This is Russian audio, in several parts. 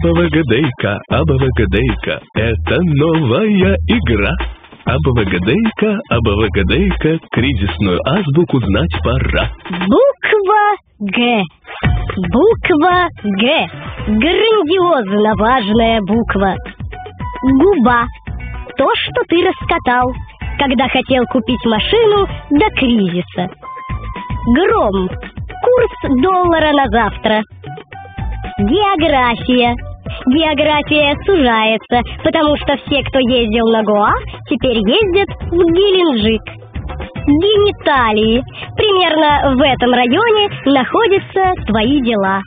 Абавагадейка, Абавагадейка, это новая игра. Абавагадейка, кризисную азбуку знать пора. Буква Г. Буква Г. Грандиозно важная буква. Губа. То, что ты раскатал, когда хотел купить машину до кризиса. Гром. Курс доллара на завтра. География. География сужается, потому что все, кто ездил на Гоа, теперь ездят в Геленджик. Гениталии. Примерно в этом районе находятся твои дела.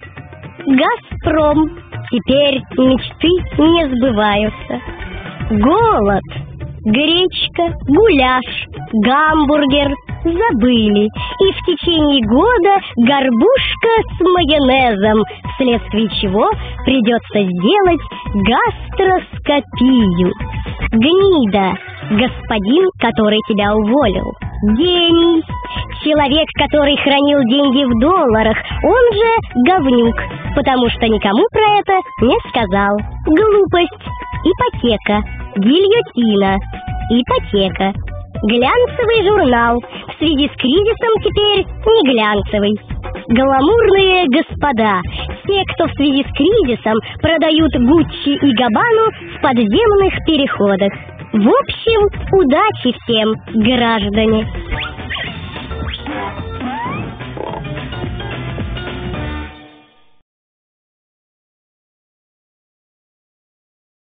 Газпром. Теперь мечты не сбываются. Голод. Гречка, гуляш, гамбургер забыли. И в течение года горбушка с майонезом, вследствие чего придется сделать гастроскопию. Гнида. Господин, который тебя уволил. Гений. Человек, который хранил деньги в долларах, он же говнюк, потому что никому про это не сказал. Глупость. Ипотека. Гильотина. Ипотека. Глянцевый журнал. В связи с кризисом теперь не глянцевый. Гламурные господа. Те, кто в связи с кризисом продают Гуччи и Габбану в подземных переходах. В общем, удачи всем, граждане!